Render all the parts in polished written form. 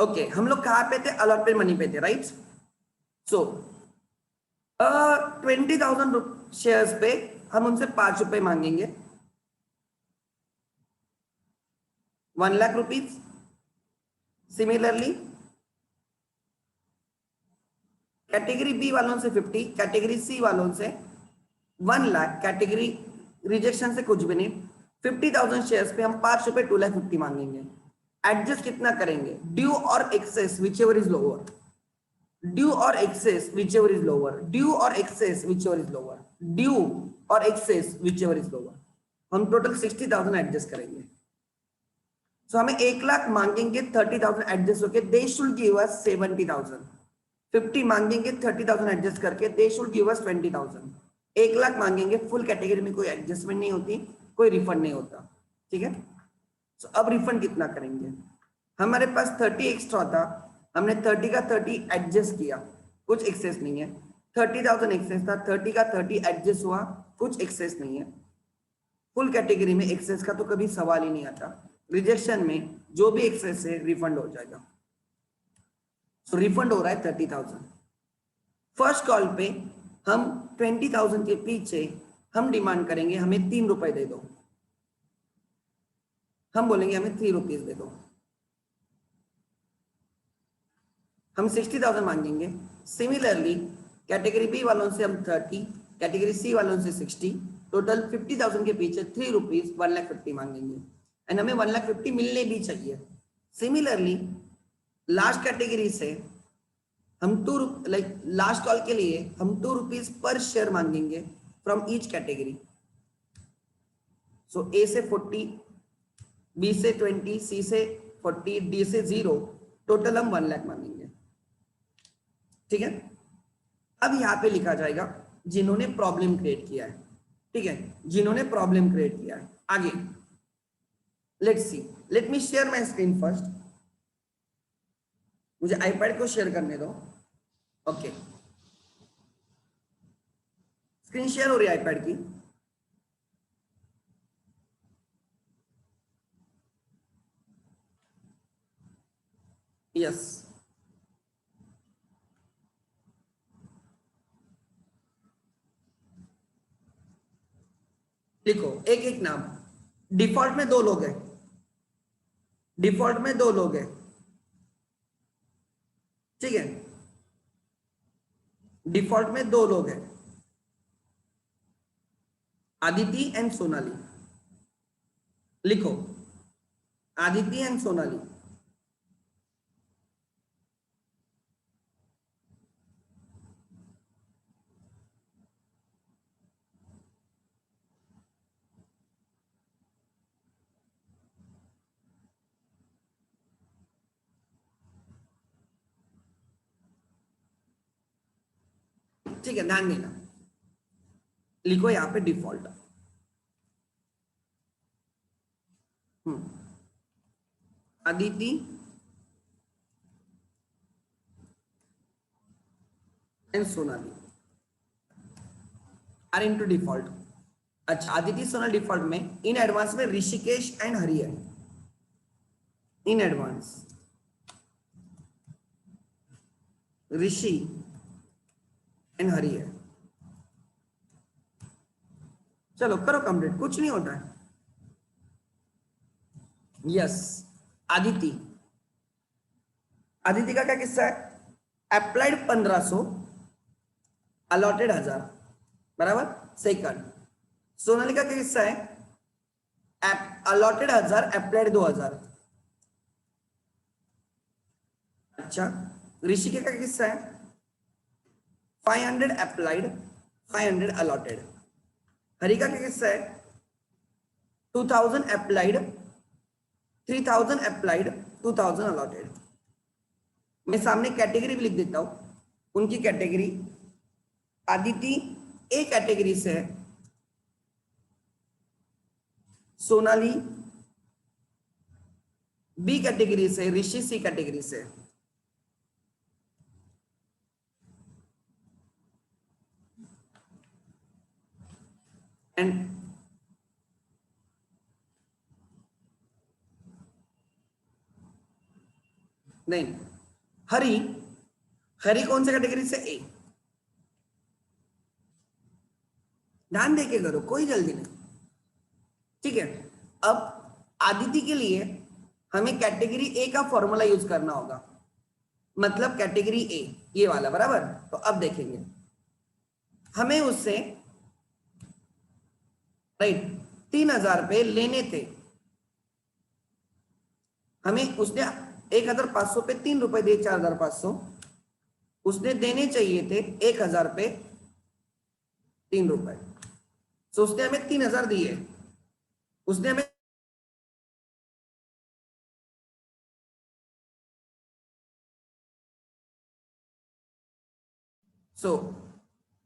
Okay, हम लोग कहाँ पे थे? अलॉटेड मनी पे थे, राइट? सो 20,000 शेयर्स पे हम उनसे 5 रुपए मांगेंगे, 1,00,000 रुपीज। सिमिलरली कैटेगरी बी वालों से 50, कैटेगरी सी वालों से 1,00,000, कैटेगरी रिजेक्शन से कुछ भी नहीं। 50,000 शेयर्स पे हम 5 रुपए 2,50,000 मांगेंगे। एडजस्ट कितना करेंगे? Due or excess whichever is lower, due or excess whichever is lower, due or excess whichever is lower, due or excess whichever is lower. हम टोटल 60,000 एडजस्ट करेंगे। So हमें 1,00,000 मांगेंगे, 30,000 adjust होके they should give us 70,000। 50 मांगेंगे 30,000 adjust करके, they should give us 20,000। 1,00,000 मांगेंगे, full category में कोई एडजस्टमेंट नहीं होती, कोई रिफंड नहीं होता, ठीक है? सो अब रिफंड कितना करेंगे? हमारे पास 30 एक्स्ट्रा था, हमने 30 का 30 एडजस्ट किया, कुछ एक्सेस नहीं है। 30,000 एक्सेस था, 30 का 30 एडजस्ट हुआ, कुछ एक्सेस नहीं है। फुल कैटेगरी में एक्सेस का तो कभी सवाल ही नहीं आता। रिजेक्शन में जो भी एक्सेस है रिफंड हो जाएगा। सो रिफंड हो रहा है 30,000। फर्स्ट कॉल पे हम 20,000 के पीछे हम डिमांड करेंगे, हमें 3 रुपए दे दो। हम बोलेंगे हमें 3 रुपीज दे दो। हम 60,000 मांगेंगे। सिमिलरली कैटेगरी बी वालों से हम 30, कैटेगरी सी वालों से 60, टोटल 50,000 के पीछे 3 रुपीज 1,50,000 मांगेंगे। एंड हमें 1,50,000 मिलने भी चाहिए। सिमिलरली लास्ट कैटेगरी से हम लास्ट कॉल के लिए हम 2 रुपीज पर शेयर मांगेंगे फ्रॉम ईच कैटेगरी। सो ए से 40, बी से 20, सी से 40, डी से 0, टोटल हम 1,00,000 मांगेंगे, ठीक है? अब यहाँ पे लिखा जाएगा जिन्होंने प्रॉब्लम क्रिएट किया है, ठीक है? जिन्होंने प्रॉब्लम क्रिएट किया है। आगे let's see, let me share my screen first. मुझे आईपैड को शेयर करने दो। ओके, स्क्रीन शेयर हो रही है आईपैड की। यस, लिखो एक एक नाम। डिफॉल्ट में 2 लोग हैं, डिफॉल्ट में 2 लोग हैं, ठीक है? डिफॉल्ट में 2 लोग हैं, आदिति एंड सोनाली। लिखो आदिति एंड सोनाली। ठीक है, ध्यान देना। लिखो यहाँ पे default. Aditi and Sonali are into default. अच्छा, अदिति सोनाल डिफॉल्ट में, इन एडवांस में ऋषिकेश एंड हरि है। In advance Rishi and Hari है। चलो करो कंप्लीट, कुछ नहीं होता है। यस, आदिति, आदिति का क्या किस्सा है? अप्लाइड 1,500, अलॉटेड 1,000, बराबर। सेकंड, सोनाली का क्या किस्सा है? Allotted 1,000, applied 2,000। अच्छा, ऋषिकेश का किस्सा है? 500 अप्लाइड, 500 अलॉटेड। हरि का क्या किस्सा है? 2,000 अप्लाइड, 3,000 अप्लाइड, 2,000 अलॉटेड। मैं सामने कैटेगरी भी लिख देता हूं, उनकी कैटेगरी। आदिति ए कैटेगरी से है, सोनाली बी कैटेगरी से, ऋषि सी कैटेगरी से। एंड नहीं, हरी, हरी कौन से कैटेगरी से? ए। ध्यान देके करो, कोई जल्दी नहीं, ठीक है। अब आदिति के लिए हमें कैटेगरी ए का फॉर्मूला यूज करना होगा, मतलब कैटेगरी ए ये वाला, बराबर। तो अब देखेंगे, हमें उससे राइट 3,000 रुपये लेने थे, हमें उसने 1,500 पे 3 रुपए दिए, 4,500, उसने देने चाहिए थे 1,000 पे 3 रुपए। तो उसने हमें 3,000 दिए, उसने हमें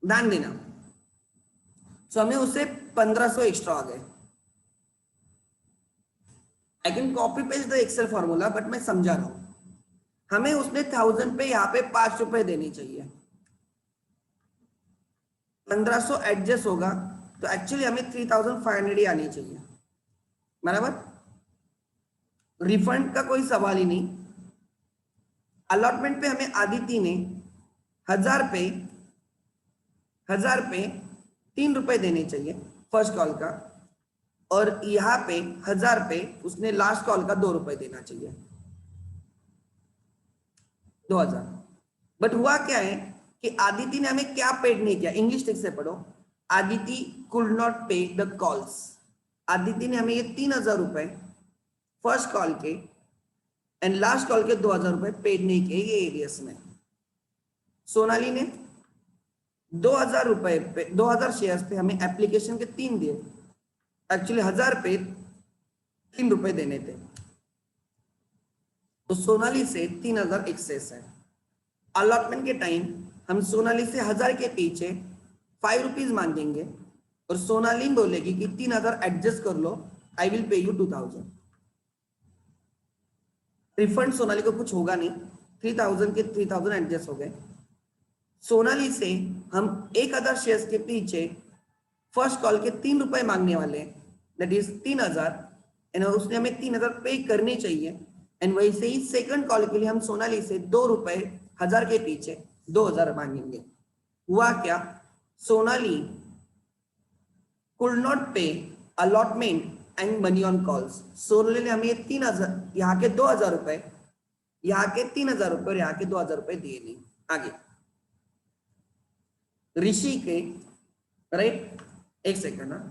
ध्यान देना, हमें उससे 1,500 एक्स्ट्रा आ गए। I can copy paste the Excel formula, but मैं समझा रहा हूं। हमें उसने 1,000 पे यहाँ पे 5 रुपए देने चाहिए, 1,500 एडजस्ट होगा, तो एक्चुअली हमें 3,500 ही आनी चाहिए, बराबर। रिफंड का कोई सवाल ही नहीं। अलॉटमेंट पे हमें आदिति ने 1,000 पे 3 रुपए देने चाहिए फर्स्ट कॉल का, और यहाँ पे 1,000 पे उसने लास्ट कॉल का 2 रुपए देना चाहिए, 2,000। बट हुआ क्या है कि आदिति ने हमें क्या पेड नहीं किया, इंग्लिश ठीक से पढ़ो। आदिति कुड नॉट पे द कॉल्स, आदिति ने हमें ये 3,000 रुपए फर्स्ट कॉल के एंड लास्ट कॉल के 2,000 रुपए पेड नहीं किए ये एरियस में। सोनाली ने 2,000 रुपए पे 2,000 शेयर्स पे हमें एप्लीकेशन के 3 दिए, एक्चुअली 1,000 पे 3 रुपए देने थे, तो सोनाली से 3,000 एक्सेस है। अलॉटमेंट के टाइम हम सोनाली से 1,000 के पीछे 5 रुपीज मांगेंगे, और सोनाली बोलेगी कि 3,000 एडजस्ट कर लो, I will pay you 2,000। Refund Sonali को कुछ होगा नहीं, 3,000 के 3,000 एडजस्ट हो गए। सोनाली से हम 1,000 शेयर्स के पीछे फर्स्ट कॉल के 3 रुपए मांगने वाले, दैट इज 3,000, एंड उसने हमें 3,000 पे करने चाहिए। एंड वैसे ही सेकंड कॉल के लिए हम सोनाली से 2 रुपए 1,000 के पीछे 2,000 मांगेंगे। हुआ क्या, सोनाली कुड नॉट पे allotment and money on calls. Sonali ने हमें 3,000, यहाँ के 2,000 रुपए, यहाँ के 3,000 रुपए और यहाँ के 2,000 रुपए दिए नहीं। आगे ऋषि के, राइट, एक सेकंड ना,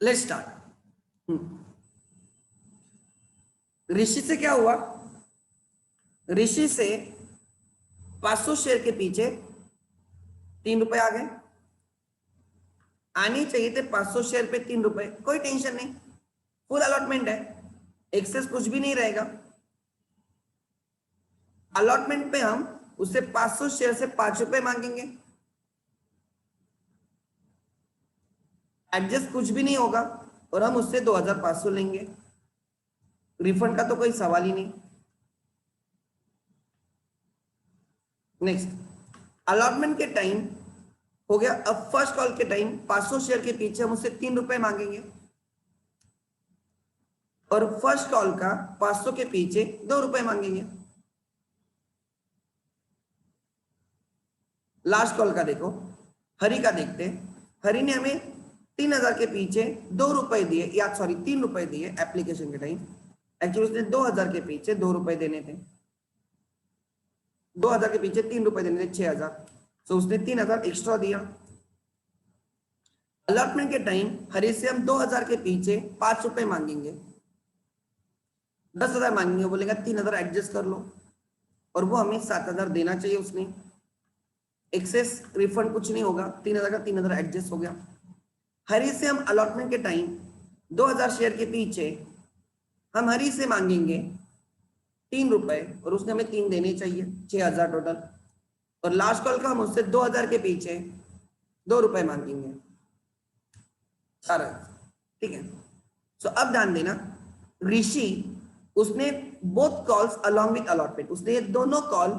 लेट्स स्टार्ट। ऋषि से क्या हुआ, ऋषि से 500 शेयर के पीछे 3 रुपए आ गए, आने चाहिए थे 500 शेयर पे 3 रुपए, कोई टेंशन नहीं, फुल अलॉटमेंट है, एक्सेस कुछ भी नहीं रहेगा। अलॉटमेंट पे हम उससे 500 शेयर से 5 रुपए मांगेंगे, एडजस्ट कुछ भी नहीं होगा, और हम उससे 2,500 लेंगे, रिफंड का तो कोई सवाल ही नहीं। नेक्स्ट, अलॉटमेंट के टाइम हो गया। अब फर्स्ट कॉल के टाइम 500 शेयर के पीछे हम उससे 3 रुपए मांगेंगे, और फर्स्ट कॉल का 500 के पीछे 2 रुपए मांगेंगे। लास्ट कॉल का देखो, हरि का देखते हैं। हरि ने हमें 3,000 के पीछे 2 रुपए दिए, या सॉरी 3 रुपए दिए एप्लीकेशन के टाइम, एक्चुअली उसने 2,000 के पीछे 2 रुपए देने थे, 2,000 के पीछे 3 रुपए देने थे, 6,000, तो उसने 3,000 एक्स्ट्रा दिया। अलॉटमेंट के टाइम हरी से हम 2,000 के पीछे 5 रुपए मांगेंगे, 10,000 मांगेंगे, बोलेगा 3,000 एडजस्ट कर लो, और वो हमें 7,000 देना चाहिए। उसने एक्सेस रिफंड कुछ नहीं होगा, 3,000 का 3,000 एडजस्ट हो गया। हरी से हम अलॉटमेंट के टाइम 2,000 शेयर के पीछे हम हरी से मांगेंगे 3 रुपए, और उसने हमें 3 देने चाहिए, 6,000 टोटल। और लास्ट कॉल का हम उससे 2000 के पीछे 2 रुपए मांगेंगे। 4000, ठीक है। सो अब ध्यान देना, ऋषि उसने both calls along with allotment, उसने ये दोनों कॉल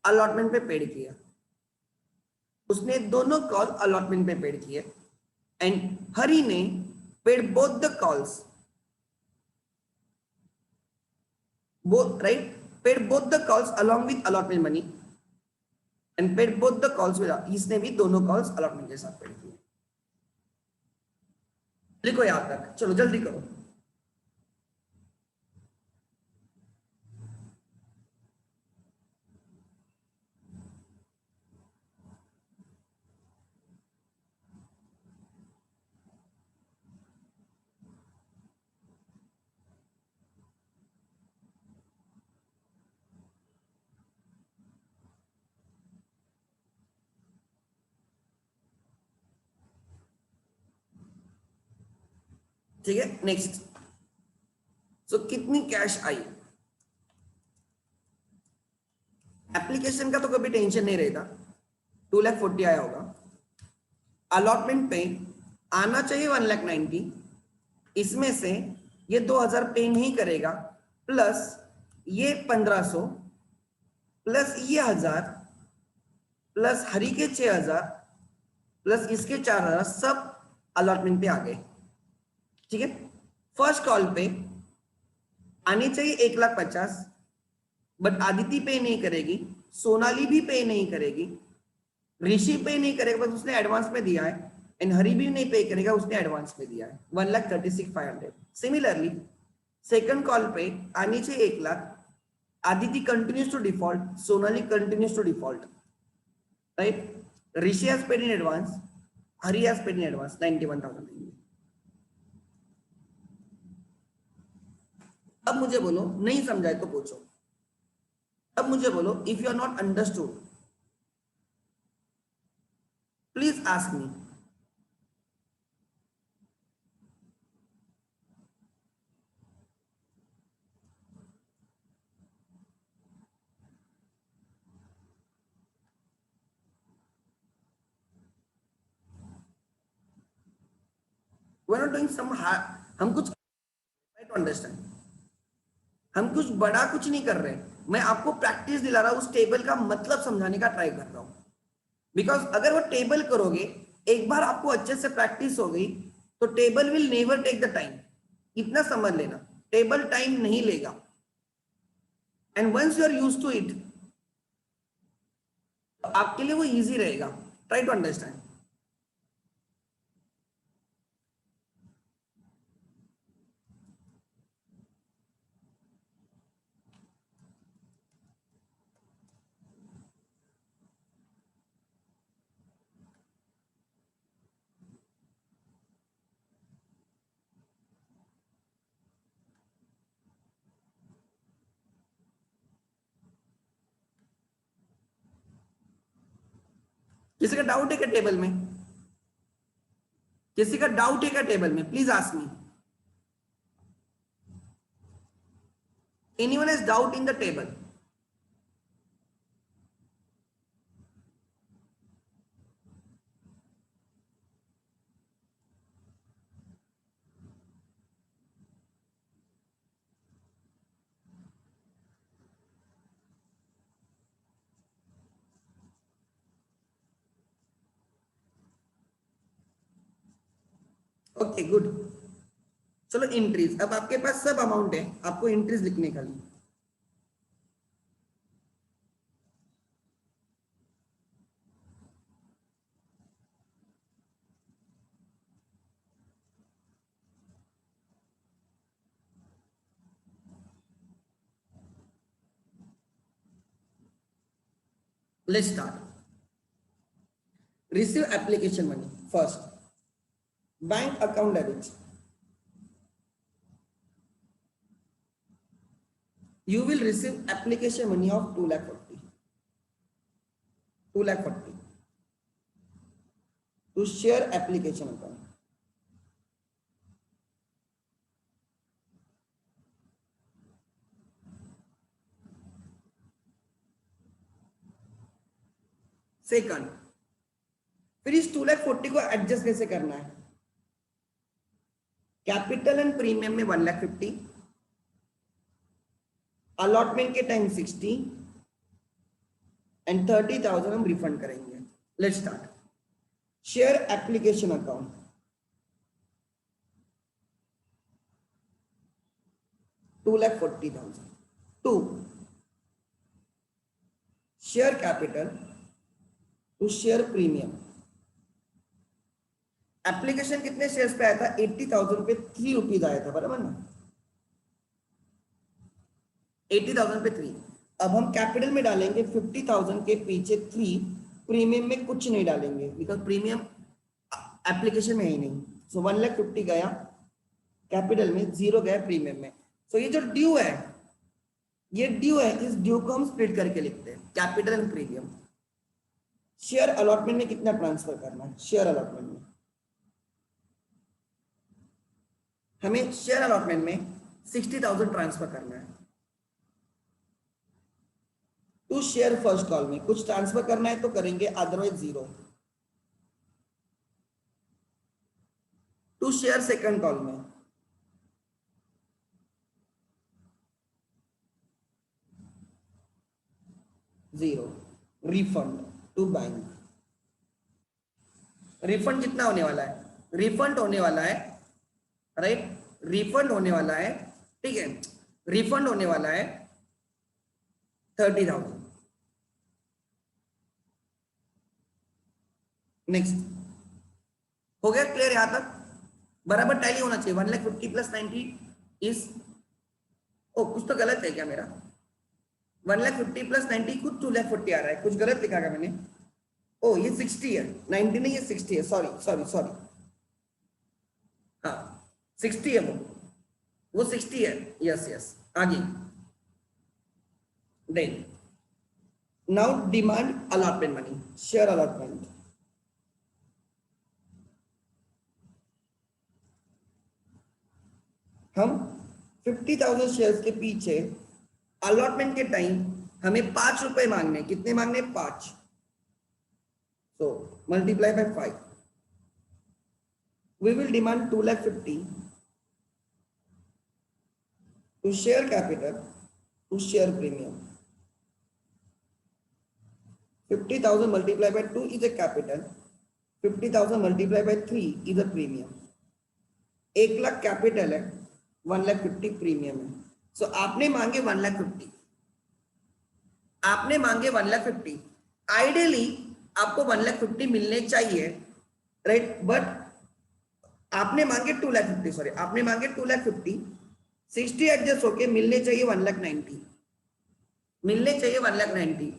अलॉटमेंट पे पेड किया, उसने दोनों कॉल अलॉटमेंट पे पेड किए। एंड हरि ने paid both the calls, both right, paid both the calls along with allotment money and paid both the calls with, इसने भी दोनों कॉल्स अलॉटमेंट के साथ पेड किए। लिखो यहां तक, चलो जल्दी करो। ठीक है, नेक्स्ट। सो कितनी कैश आई, एप्लीकेशन का तो कभी टेंशन नहीं रहेगा, 2,40,000 आया होगा। अलॉटमेंट पे आना चाहिए 1,90,000, इसमें से ये 2,000 पे नहीं करेगा, प्लस ये 1,500, प्लस ये 1,000, प्लस हरी के 6,000, प्लस इसके 4,000, सब अलॉटमेंट पे आ गए। ठीक है, फर्स्ट कॉल पे आनी चाहिए 1,50,000, बट आदिति पे नहीं करेगी, सोनाली भी पे नहीं करेगी, ऋषि पे नहीं करेगा, बस उसने एडवांस में दिया है, एंड हरि भी नहीं पे करेगा, उसने एडवांस में दिया है 1,36,500। सिमिलरली सेकंड कॉल पे आनी चाहिए 1,00,000, Aditi continues to default, Sonali continues to default, right. Rishi has paid in advance, Hari has paid in advance 91,000। अब मुझे बोलो नहीं समझाए तो पूछो, अब मुझे बोलो if you are not understood please ask me. We are not doing some, हम कुछ ट्राई टू अंडरस्टैंड, हम कुछ बड़ा कुछ नहीं कर रहे, मैं आपको प्रैक्टिस दिला रहा हूं, उस टेबल का मतलब समझाने का ट्राई कर रहा हूं। बिकॉज अगर वो टेबल करोगे, एक बार आपको अच्छे से प्रैक्टिस हो गई, तो table will never take the time. इतना समझ लेना, टेबल टाइम नहीं लेगा, and once you are use to it, आपके लिए वो इजी रहेगा। Try to understand. किसी का डाउट है क्या टेबल में? किसी का डाउट है क्या टेबल में? Please ask me. Anyone has doubt in the table? Okay good. चलो इंट्रीज, अब आपके पास सब अमाउंट है, आपको इंट्रीज लिखने का लिए। Let's start. Receive application money first, bank account debit, you will receive application money of 2,40,000, 2,40,000 to share application account। Second, फिर इस 2,40,000 को एडजस्ट कैसे करना है? कैपिटल एंड प्रीमियम में 1,50,000, अलॉटमेंट के टाइम 60 एंड 30,000 हम रिफंड करेंगे। Let's start. Share application account, $2,40,000 to share capital to share premium. Application कितने शेयर्स पे आया था? 80,000 पे 3 रुपीज आया था, बराबर ना? 80,000 पे 3। अब हम कैपिटल में डालेंगे 50,000 के पीछे 3, प्रीमियम में कुछ नहीं डालेंगे बिकॉज प्रीमियम एप्लीकेशन में ही नहीं। सो 1,50,000 गया कैपिटल में, 0 गया प्रीमियम में। सो ये जो ड्यू है, ये ड्यू है, इस ड्यू को हम स्प्लिट करके लिखते हैं, capital and premium. Share allotment में कितना ट्रांसफर करना है? शेयर अलॉटमेंट में हमें शेयर अलॉटमेंट में 60,000 ट्रांसफर करना है। टू शेयर फर्स्ट कॉल में कुछ ट्रांसफर करना है तो करेंगे, otherwise 0। To share second call में 0। रिफंड टू बैंक, रिफंड कितना होने वाला है? रिफंड होने वाला है, राइट, रिफंड होने वाला है, ठीक है, रिफंड होने वाला है 30,000। नेक्स्ट, हो गया क्लियर? यहां तक बराबर टैली होना चाहिए। 1,50,000 प्लस 90 इज, ओ कुछ तो गलत है क्या मेरा? 1,50,000 प्लस 90 कुछ 2,40,000 आ रहा है, कुछ गलत लिखा क्या मैंने? ओ ये 60 है, 90 नहीं, ये 60 है, सॉरी सॉरी सॉरी, हाँ 60 है, वो 60 है, यस यस। आगे, then now demand allotment money, share allotment. हम 50,000 शेयर्स के पीछे अलॉटमेंट के टाइम हमें 5 रुपए मांगने, कितने मांगने? 5। So multiply by 5, we will demand 2,50,000 to share capital to share premium. 50,000 multiply by 2 is a capital, 50,000 multiply by 3 is a premium. 1,00,000 capital है, 1,50,000 प्रीमियम है। सो आपने मांगे 1,50,000, आपने मांगे 1,50,000। आइडियली आपको 1,50,000 मिलने चाहिए, राइट, बट आपने मांगे 2,50,000, सॉरी आपने मांगे 2,50,000, 60 एडजस्ट होके मिलने चाहिए 1,90,000, मिलने चाहिए 1,90,000,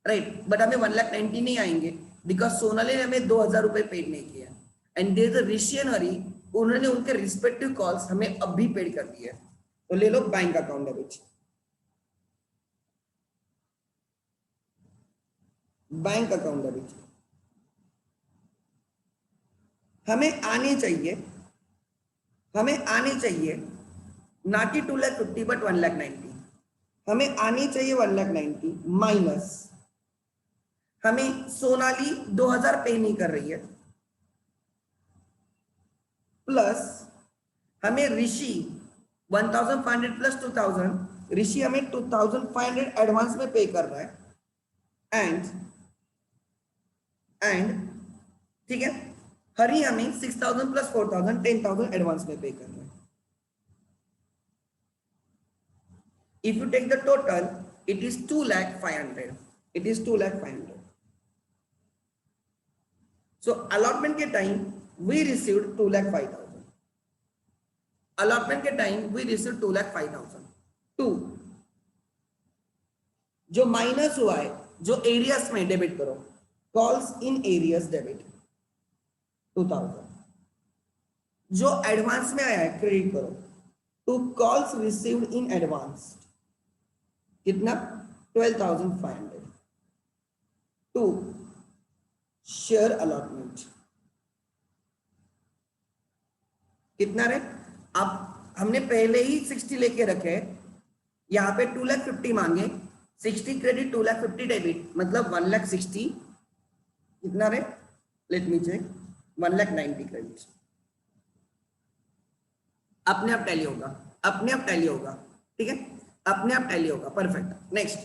राइट, बट हमें 1,90,000 नहीं आएंगे बिकॉज सोनाली ने हमें 2,000 रुपए पेड नहीं किया and there is a Rishi and Hari, उन्होंने उनके रिस्पेक्टिव कॉल्स हमें अभी पेड कर दिए। तो ले लो bank account debit, bank account debit हमें आने चाहिए, हमें आने चाहिए ना कि 2,50,000 बट 1,90,000, हमें आनी चाहिए 1,90,000 माइनस हमें सोनाली 2,000 पे नहीं कर रही है, प्लस हमें ऋषि 1,500 प्लस 2,000, ऋषि हमें 2,500 एडवांस में पे कर रहा है एंड ठीक है, हरी हमें 6,000 प्लस 4,000 10,000 एडवांस में पे कर रहा है। If you take the total, it is 2,500,000. It is 2,500,000. So allotment के time we received 2,05,000. Allotment के time we received 2,05,000. 2 जो माइनस हुआ है, जो एरियस में डेबिट करो, कॉल्स इन एरियस डेबिट 2,000, जो एडवांस में आया है क्रेडिट करो, to calls received in advance कितना? 12,500. टू शेयर अलॉटमेंट कितना रे? अब हमने पहले ही 60 लेके रखे, यहाँ पे 2,50,000 मांगे, 60 क्रेडिट 2,50,000 डेबिट, मतलब 1,60,000 कितना रे, लेट मी चेक, 1,90,000 क्रेडिट अपने आप टैली होगा, अपने आप टैली होगा, ठीक है, अपने आप टैली होगा, परफेक्ट। नेक्स्ट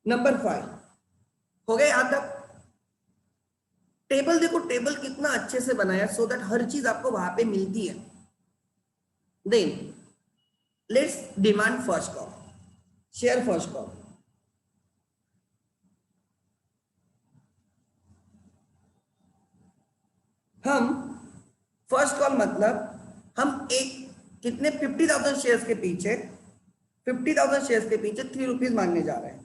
नंबर 5 हो गया यहां तक। टेबल देखो, टेबल कितना अच्छे से बनाया सो दैट हर चीज आपको वहां पे मिलती है। Then let's demand first call, share first call. हम फर्स्ट कॉल मतलब हम एक कितने 50,000 शेयर्स के पीछे 50,000 शेयर्स के पीछे 3 रुपीज मांगने जा रहे हैं,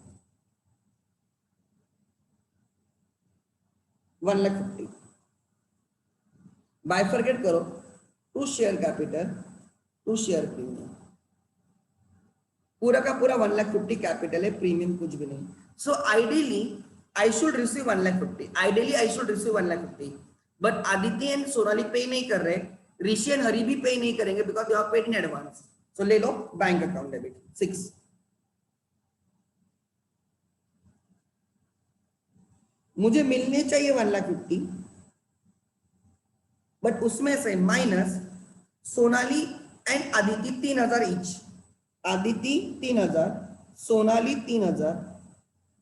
1,50,000। बाइफरकेट करो, to share capital to share premium, पूरा का पूरा 1,50,000 कैपिटल है, प्रीमियम कुछ भी नहीं। So ideally I should receive 1,50,000, ideally I should receive 1,50,000, but Aditya and Sonali पे नहीं कर रहे, ऋषि एंड हरि भी पे नहीं करेंगे because you have paid in advance. So ले लो बैंक अकाउंट डेबिट 6। मुझे मिलने चाहिए 1,50,000, बट उसमें से minus Sonali and Aditi 3,000 each, Aditi 3,000, Sonali 3,000,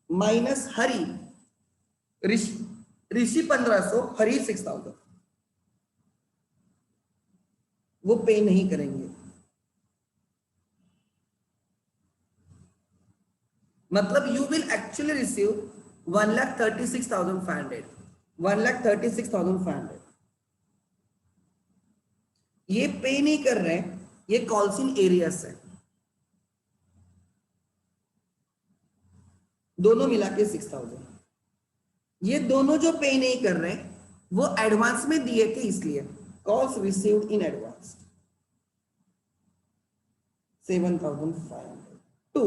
minus Hari, Rishi 1,500, Hari 6,000। वो पे नहीं करेंगे, मतलब यू विल एक्चुअली रिसीव 1,36,500, 1,36,500। ये पे नहीं कर रहे हैं, ये कॉल्स इन एरियस है, दोनों मिला के 6,000। ये दोनों जो पे नहीं कर रहे वो एडवांस में दिए थे, इसलिए calls received in advance 7,500। To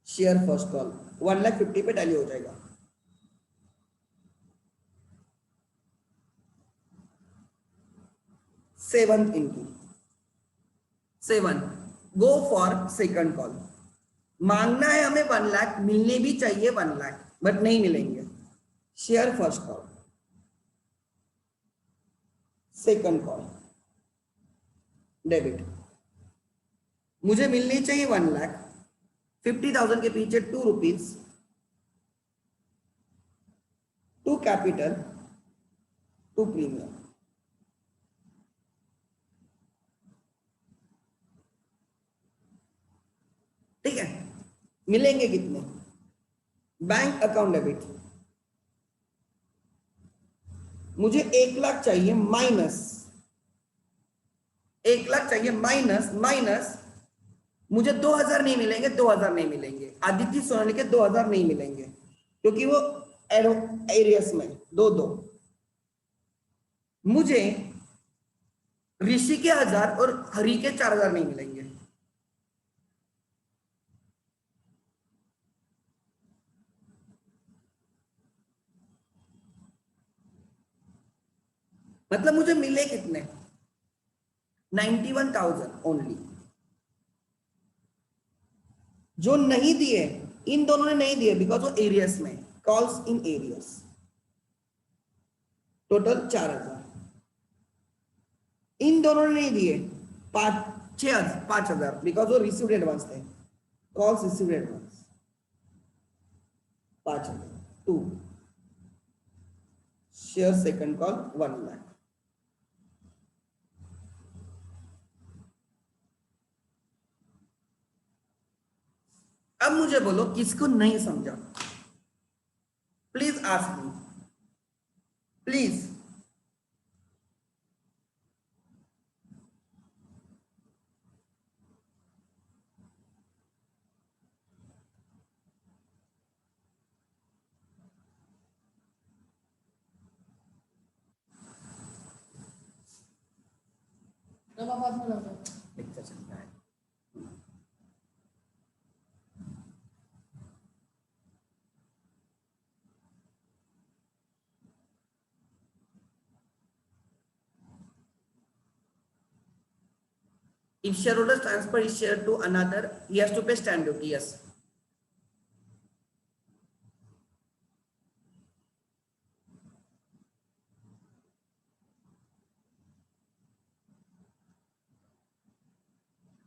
share first call 1,50,000 पे टैली हो जाएगा। Seven into 7, go for second call. मांगना है हमें 1,00,000, मिलने भी चाहिए 1,00,000, बट नहीं मिलेंगे। Share first call, second call debit. मुझे मिलनी चाहिए 1,00,000, 50,000 के पीछे 2 rupees, to capital to premium. ठीक है, मिलेंगे कितने? बैंक अकाउंट डेबिट, मुझे 1,00,000 चाहिए, माइनस 1,00,000 चाहिए, माइनस माइनस मुझे 2,000 नहीं मिलेंगे, 2,000 नहीं मिलेंगे, आदित्य सोनाली के 2,000 नहीं मिलेंगे क्योंकि वो एरियस में 2-2। मुझे ऋषि के 1,000 और हरि के 4,000 नहीं मिलेंगे। मतलब मुझे मिले कितने? 91,000 ओनली। जो नहीं दिए, इन दोनों ने नहीं दिए बिकॉज वो एरियस में, कॉल्स इन एरियस, टोटल 4,000। इन दोनों ने नहीं दिए 5,000 बिकॉज वो रिसीव्ड एडवांस थे, calls received advance 5,000। To share second call 1,00,000। अब मुझे बोलो किसको नहीं समझा, please ask me, please. Lecture चलता है। If shareholders transfer his share to another, he has to pay stamp duty. Yes.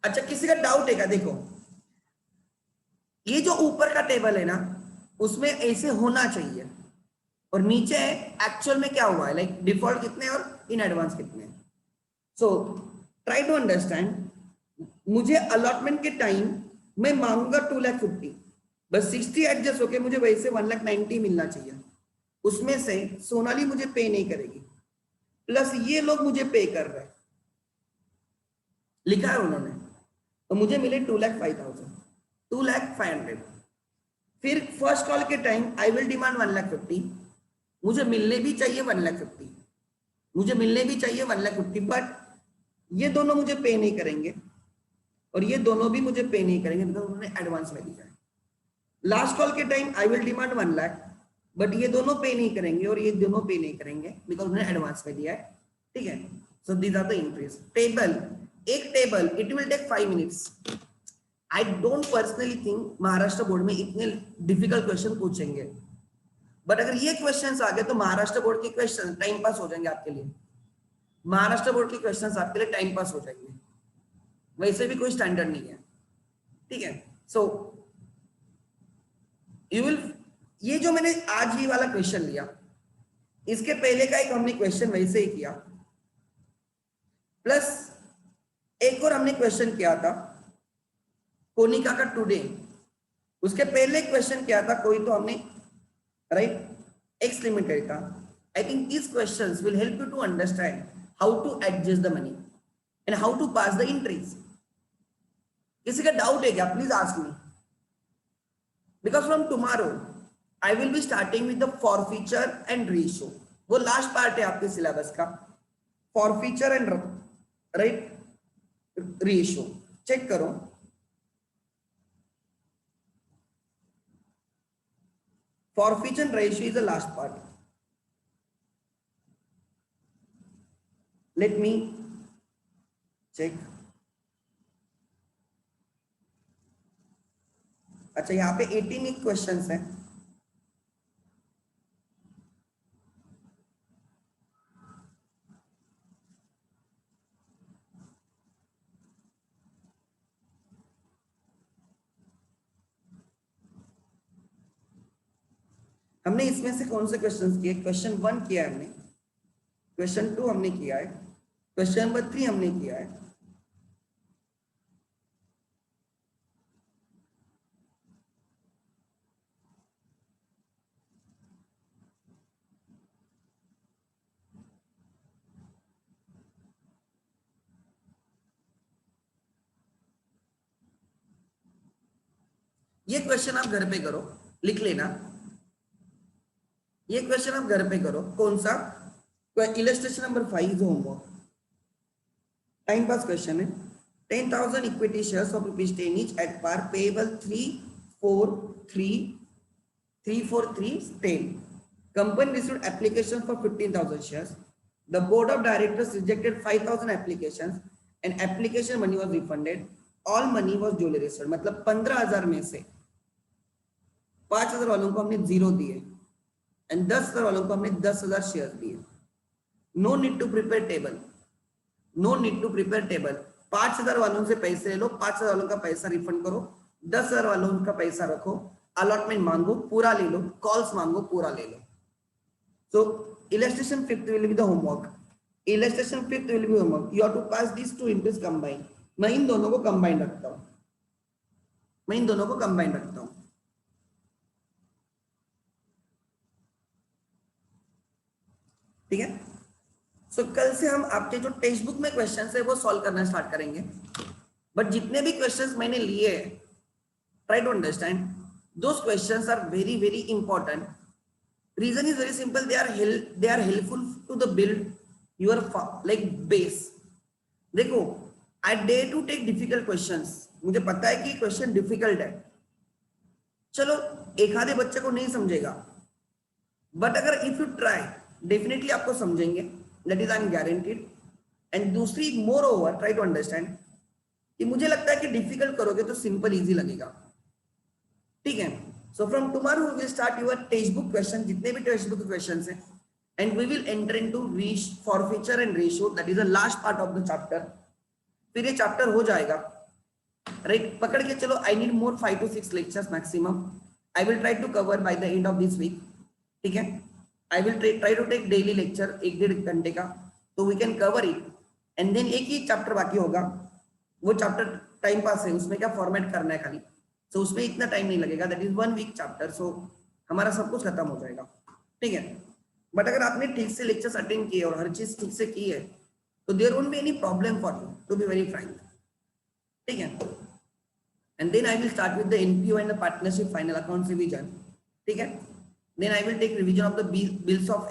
अच्छा किसी का डाउट है क्या? देखो ये जो ऊपर का टेबल है ना उसमें ऐसे होना चाहिए, और नीचे एक्चुअल में क्या हुआ है, लाइक डिफॉल्ट कितने और इन एडवांस कितने। So try to understand. मुझे अलॉटमेंट के टाइम मैं मांगूंगा 2,50,000, बस 60 एडजस्ट होके मुझे वैसे 1,90,000 मिलना चाहिए। उसमें से सोनाली मुझे पे नहीं करेगी, प्लस ये लोग मुझे पे कर रहे हैं, लिखा है उन्होंने, तो मुझे मिले 2,05,000, 2,05,000। फिर फर्स्ट कॉल के टाइम आई विल डिमांड 1,50,000, मुझे मिलने भी चाहिए 1,50,000, मुझे मिलने भी चाहिए 1,50,000, बट ये दोनों मुझे पे नहीं करेंगे और ये दोनों भी मुझे पे नहीं करेंगे बिकॉज उन्होंने एडवांस में दिया है। लास्ट कॉल के time I will demand 1,00,000, but ये दोनों पे नहीं करेंगे और ये दोनों पे नहीं करेंगे बिकॉज उन्होंने एडवांस में दिया है। ठीक है, so these are the entries. Table, एक table it will take 5 minutes. I don't personally think Maharashtra board में इतने डिफिकल्ट क्वेश्चन पूछेंगे, बट अगर ये क्वेश्चंस आ गए तो महाराष्ट्र बोर्ड के क्वेश्चन टाइम पास हो जाएंगे आपके लिए। महाराष्ट्र बोर्ड के क्वेश्चंस आपके लिए टाइम पास हो जाएंगे, वैसे भी कोई स्टैंडर्ड नहीं है। ठीक है, सो यू विल, ये जो मैंने आज ये वाला क्वेश्चन लिया, इसके पहले का एक हमने क्वेश्चन वैसे ही किया, प्लस एक और हमने क्वेश्चन किया था कोनिका का टुडे, उसके पहले क्वेश्चन किया था कोई तो हमने राइट एक्स लिमिटेड का। I think these questions will help you to understand how to adjust the money and how to pass the entries. किसी का डाउट है क्या? Please ask me, because from tomorrow I will be starting with the forfeiture and ratio. वो last part है आपके syllabus का, forfeiture and right ratio. Check करो, forfeiture and ratio is the last part. Let me check. अच्छा यहाँ पे 18 questions हैं। हमने इसमें से कौन से क्वेश्चंस किए? क्वेश्चन 1 किया है हमने, क्वेश्चन 2 हमने किया है, क्वेश्चन नंबर 3 हमने किया है, ये क्वेश्चन आप घर पे करो, लिख लेना। ये क्वेश्चन आप घर पे करो। कौन सा? Illustration number 5 is homework, time pass question है। 10,000 equity shares of ₹10 each at par payable 34310. Company received application for 15,000 shares. The board of directors rejected 5,000 applications and application money was refunded. All money was duly received. मतलब 15,000 में से 5,000 वालों को हमने 0 दिए and 10,000 वालों को हमने 10,000 शेयर दिए। No need to prepare table, no need to prepare table. 5,000 वालों से पैसे ले लो, 5,000 वालों का पैसा रिफंड करो, 10,000 वालों का पैसा रखो, अलॉटमेंट मांगो पूरा ले लो, कॉल्स मांगो पूरा ले लो। सो illustration 5th will be the homework. Illustration 5th will be homework. You have to pass these two entries combined. मैं इन दोनों को कंबाइन रखता हूं, मैं इन दोनों को कंबाइन रखता हूं। ठीक है, सो कल से हम आपके जो टेक्स्ट बुक में क्वेश्चंस है वो सॉल्व करना स्टार्ट करेंगे। बट जितने भी क्वेश्चंस मैंने लिए, try to understand those questions are very very important. Reason is very simple. They are helpful to the build your like base. देखो, I dare to take difficult questions. मुझे पता है कि क्वेश्चन डिफिकल्ट है, चलो एक आधे बच्चे को नहीं समझेगा, बट अगर इफ यू ट्राई डेफिनेटली आपको समझेंगे, that is I am guaranteed. And दूसरी moreover try to understand कि मुझे लगता है कि डिफिकल्ट करोगे तो सिंपल इजी लगेगा। ठीक है, so from tomorrow we will start your textbook question, जितने भी textbook questions हैं, and we will enter into forfeiture and ratio, that is the last part of the chapter. फिर ये chapter हो जाएगा राइट, पकड़ के चलो, I need more 5 to 6 lectures maximum, I will try to cover by the end of this week, ठीक है। I will try to take daily lecture 1-1.5 घंटे का, तो we can cover it. And then एक ही चैप्टर बाकी होगा, वो चैप्टर टाइम पास है, उसमें क्या फॉर्मेट करना है खाली, सो उसमें इतना टाइम नहीं लगेगा, दैट इज 1 वीक चैप्टर, सो हमारा सब कुछ खत्म हो जाएगा, ठीक है। बट अगर आपने ठीक से लेक्चर्स अटेंड किए और हर चीज ठीक से की है, तो there won't be any problem for you, to be very frank, ठीक है। And then I will start with the NPO and the partnership final accounts revision, ठीक है। Then I will take revision of the bills of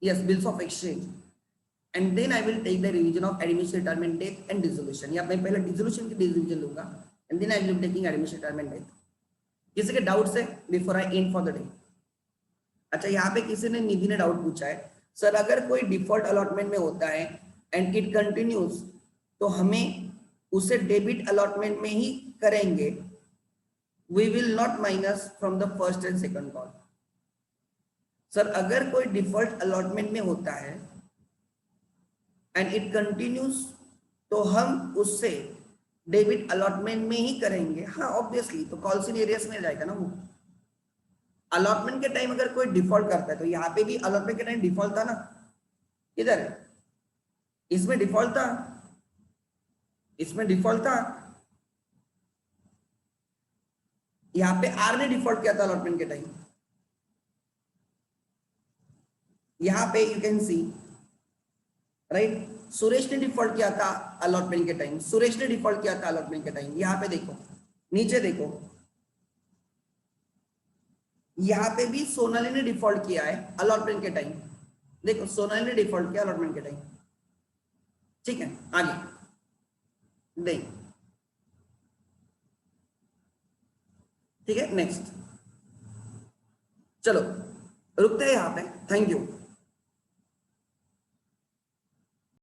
bills of exchange, and then I will take the revision of admission retirement date and dissolution, या मैं पहले dissolution की revision लूंगा, and then I will be taking admission retirement date. किसी के doubts है before I end for the day? अच्छा, यहाँ पे किसी ने, निधि ने डाउट पूछा है, सर अगर कोई डिफॉल्ट अलॉटमेंट में होता है एंड इट कंटिन्यूज, तो हमें उसे डेबिट अलॉटमेंट में ही करेंगे, we will not minus from the first and second call. Sir अगर कोई डिफॉल्ट अलॉटमेंट में होता है एंड इट कंटिन्यूज, तो हम उससे डेबिट अलॉटमेंट में ही करेंगे, हाँ ऑब्वियसली, तो कॉल्स इन एरियस में जाएगा ना वो। अलॉटमेंट के टाइम अगर कोई डिफॉल्ट करता है, तो यहाँ पे भी अलॉटमेंट के टाइम डिफॉल्ट था ना, इधर इसमें डिफॉल्ट था, इसमें डिफॉल्ट था, यहाँ पे आर ने डिफॉल्ट किया था अलॉटमेंट के टाइम, यहाँ पे you can see, right, Suresh ने डिफॉल्ट किया था अलॉटमेंट के टाइम, सुरेश ने डिफॉल्ट किया था अलॉटमेंट के टाइम, यहाँ पे देखो, नीचे देखो, यहाँ पे भी सोनाली ने डिफॉल्ट किया है अलॉटमेंट के टाइम, देखो सोनाली ने डिफॉल्ट किया अलॉटमेंट के टाइम, ठीक है। आगे देख, ठीक है, नेक्स्ट, चलो रुकते हैं यहाँ पे, थैंक यू।